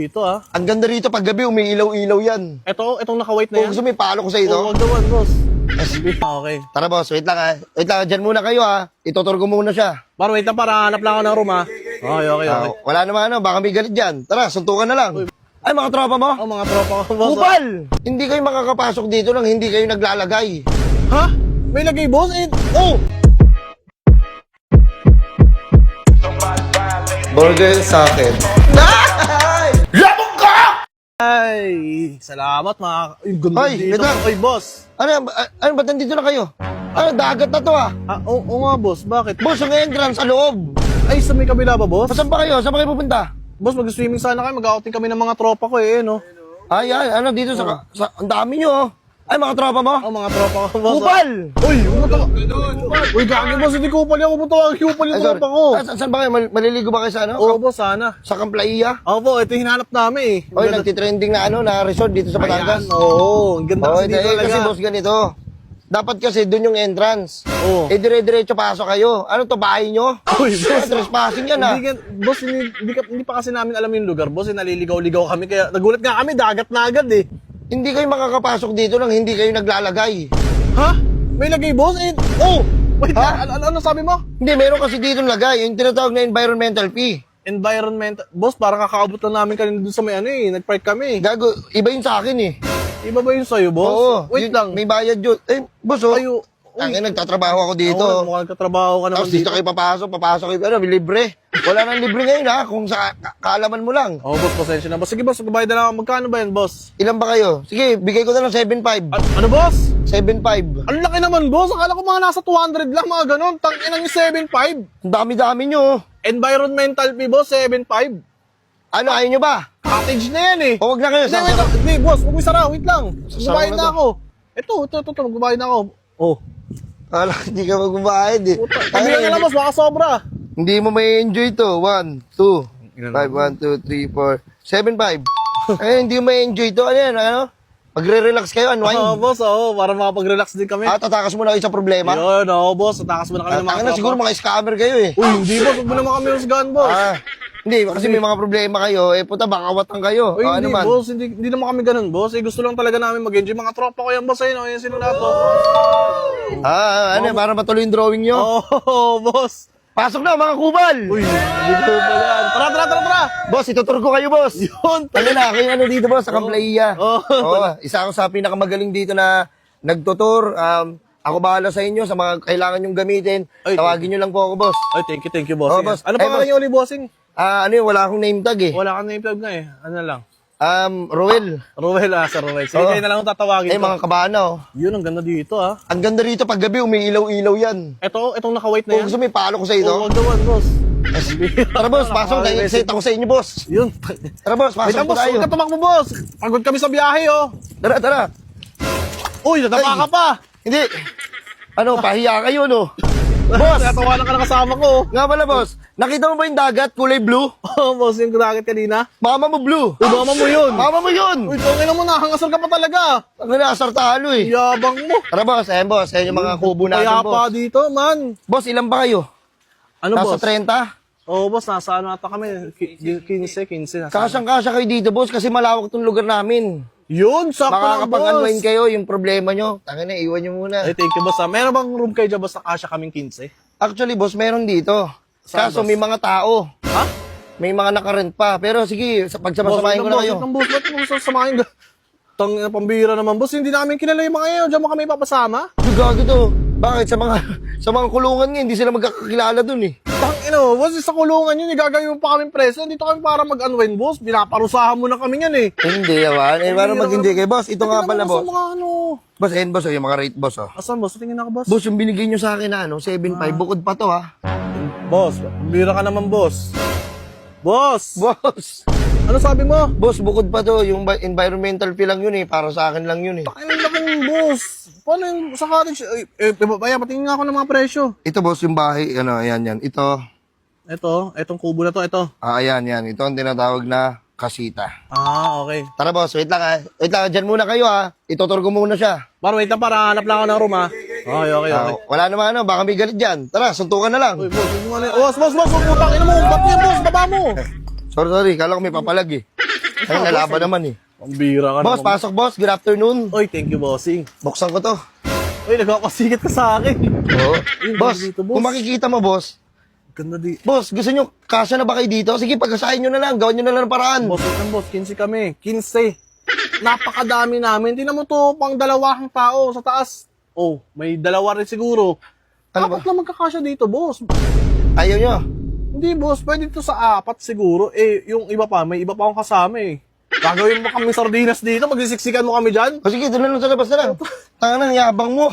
Dito ah. Ang ganda rito pag gabi, umiilaw-ilaw yan. Itong naka-white na Kung yan. gusto may palo ko sa ito. Oo, wag naman, boss. Okay. Tara boss, wait lang ha. Wait lang, dyan muna kayo ha. Itutur ko muna siya. Para wait lang, para hanap lang ako ng room ah. Okay. Wala naman baka may galit dyan. Tara, suntukan na lang. Ay, mga tropa mo? Oh, mga tropa ko, boss. Kupal! Hindi kayo makakapasok dito nang hindi kayo naglalagay. Ha? May lagay, boss? Oh! Burger sa akin. Labog ka! Ay, salamat mga... Ay, ganda Ay, dito. wait lang. Ay, boss. Ano ba't nandito na kayo? Dagat na to ah. Oo nga, boss. Bakit? Boss, yung entrance sa loob. Ay, sa may kabila ba, boss? Saan ba kayo? Saan ba kayo pupunta? Boss, mag-swimming sana kayo. Mag-outing kami ng mga tropa ko no? Ay, dito ang dami nyo oh. Ay, mga tropa mo? Oh, mga tropa ko, boss. Kupal! Uy, Uy, gagi, boss. Hindi kupal yan. Kupal yung tropa ko. Saan ba kayo? Maliligo ba kayo sa ano? Oo, boss, sana. Sa Kamplaiya? Opo, ito yung hinanap namin Oy, nagtitrending na na resort dito sa Batangas. Oo, ang ganda kasi dito talaga. Kasi boss ganito. Dapat kasi doon yung entrance. Oo. Dire-diretso pasok kayo. Ano to, bahay nyo? Uy, boss. Trespassing yan ah. Boss, hindi pa kasi namin alam yung lugar, boss. Naliligaw-ligaw kami. Kaya nagulat nga kami, dagat na agad eh. Hindi kayo makakapasok dito nang hindi kayo naglalagay. Ha? May lagay, boss? Oh! Wait, Ha? ano sabi mo? Hindi, meron kasi dito lagay. Yung tinatawag na environmental fee. Environmental. Boss, parang kakaabot na namin kanina dun sa may nag-park kami. Gago, iba yun sa akin eh. Iba ba yun sa'yo, boss? Oo. Wait lang. May bayad yun. Eh, boss oh. Ayo. Tangin, nagtatrabaho ako dito. Oo, mukhang nagkatrabaho ka naman Tapos dito dito. kayo papasok kayo, libre. Wala nang libre ngayon ha, kung sa kaalaman mo lang. Oo, boss, pasensya na. Boss, sige, boss, magbayad na lang ako. Magkano ba yan, boss? Ilan ba kayo? Sige, bigay ko na lang 7.5. Ano, boss? 7.5. Ang laki naman, boss. Akala ko mga nasa 200 lang, mga ganon. Tangin yung 7.5. Ang dami-dami nyo. Environmental fee, boss, 7.5. Ano, ayaw nyo ba? Cottage na yan eh. O wag na kayo. Hindi, wait lang. Hindi, boss, huwag mo isara. Wait lang. Sasara Magbabayad na na to. ako. Ito, magbabayad na ako. Oh. Wala, hindi ka magbabayad eh. Sabihan ka lang, boss, baka sobra. Hindi mo may enjoy to. 1, 2, 5, 1, 2, 3, 4, 7.5. Eh, hindi mo may enjoy to. Ano yan, ano? Magre-relax kayo, Oo, unwind. boss, para makapag-relax din kami. At tatakas mo na kayo sa problema. Yun, oo, boss. Tatakas mo na kami ng mga Tangin na, siguro mga scammer kayo eh. Uy, hindi, boss. Huwag mo naman kami husgahan, boss. Hindi, kasi may mga problema kayo. Eh, puta, baka watang kayo. Uy, Ano hindi, man. boss. Hindi naman kami ganun, boss. Gusto lang talaga namin mag-enjoy. Mga tropa ko yan, boss. Ayun, sino na to? Para matuloy yung drawing nyo. Oo, boss. Pasok na, mga kubal! Uy, hindi ko pa yan. Tara. Boss, itutur ko kayo, boss. Yun. Ano na, kayo ano dito, boss, sa Kamplaiya. Oo. Isa ako sa pinakamagaling dito na nagtutur. Ako bahala sa inyo sa mga kailangan nyong gamitin. Ay, Tawagin nyo lang po ako, boss. Ay, thank you, boss. Oo, boss. Ano Ay, pa boss. niyo ulit, bossing? Ano yun, wala akong name tag eh. Wala kang name tag na eh. Ano lang? Roel. Ruel, Sir Ruel. Sige, Oo. kayo na lang ang tatawagin Eh, ko. mga kabana, oh. Yun, ang ganda dito, ah. Ang ganda rito pag gabi, umiilaw-ilaw yan. Itong naka-white na Kung yan. gusto may palo ko sa Oo, ito. wag naman, boss. Tara, boss, pasok. Excited ako sa inyo, boss. Yun. Tara, boss, Wait pasok lang, po boss. tayo. Huwag ka tumakbo, boss. Pagod kami sa biyahe, oh. Tara. Uy, natapa Ay. ka pa. Hindi. Pahiya kayo, no? Boss! Natawanan ka na kasama ko. Nga pala, boss. Nakita mo ba yung dagat, kulay blue? Oo, boss, yung dagat kanina. Mama mo blue. Uy, mama mo yun. Mama mo yun! Uy, tungin mo na. Hangasal ka pa talaga. Ang nasar talo eh. Yabang mo. Tara, boss. Ayan, boss. Ayan yung mga kubo natin, Kaya pa boss. dito, man. Boss, ilan ba kayo? Ano, Nasa boss? 30? Oo, boss, nasa ano ata kami? 15. Nasa Kasyang-kasya kayo dito, boss, kasi malawak tong lugar namin. Yun, sakto lang, boss. Makakapag-unwind kayo yung problema nyo. Tangin na, iwan nyo muna. Ay, thank you, boss. Meron bang room kayo dyan, boss, na kasya kaming 15? Actually, boss, meron dito. Saan, Kaso boss? may mga tao. Ha? May mga nakarent pa. Pero sige, pagsama-samahin ko na kayo. Boss, ba't mo sasamahin ka? Tang na pambira naman, boss. Hindi namin kilala yung mga yun. Diyan mo kami papasama. Yung gago to. Bakit? Sa mga kulungan nga, hindi sila magkakakilala dun eh. Tang ino, boss, sa kulungan yun, igagawin mo pa kami preso. Dito kami para mag-unwind, boss. Binaparusahan mo na kami yan eh. Hindi naman. Para mag-hindi kayo. Boss, ito nga pala, boss. Sa mga ano. Boss, ayan, boss. Yung mga rate, boss, oh. Asan, boss? Tingin ako, boss. Boss, yung binigay nyo sa akin na, 7.5. Bukod pa to, ha. Boss, pambira ka naman, boss. Boss! Boss. Ano sabi mo? Boss, bukod pa to. Yung environmental fee lang yun eh. Para sa akin lang yun eh. Ano lang, boss? Paano yung sa cottage? Patingin nga ako ng mga presyo. Ito, boss, yung bahay. Ayan, yan. Ito. Etong kubo na to, ito. Ayan, yan. Ito ang tinatawag na kasita. Okay. Tara, boss. Wait lang, ha. Wait lang. Dyan muna kayo, ha. Itutur ko muna siya. Wait lang, para hanap lang ako ng room, ha. Okay. Wala naman, baka may galit dyan. Tara, suntukan na lang. Uy, boss, yung ano yun? Boss, utang ina mo, ba't yan, boss, baba mo. Sorry. Kala ko may papalag, eh. Ay, nalaban naman eh. Pambira ka Boss, naman. pasok boss. Good afternoon. Oy, thank you, bossing. Buksan ko to. Oy, nagkakasigit ka sa akin. Oo. Ayun, Boss, dito, boss. kung makikita mo boss, Ganda di. boss, gusto nyo, kasya na ba kayo dito? Sige, pagkasahin nyo na lang. Gawin nyo na lang ng paraan. Boss, wait lang, boss. 15 kami. 15. Napakadami namin. Tingnan mo to, pang dalawang tao sa taas. Oh, may dalawa rin siguro. Ano Apat lang magkakasya dito, boss. Ayaw nyo. Hindi, boss. Pwede to sa apat siguro. Eh, yung iba pa, may iba pa akong kasama eh. Gagawin mo kami sardinas dito, magsisiksikan mo kami dyan. O sige, doon na lang sa labas na lang. Tangan na, yabang mo.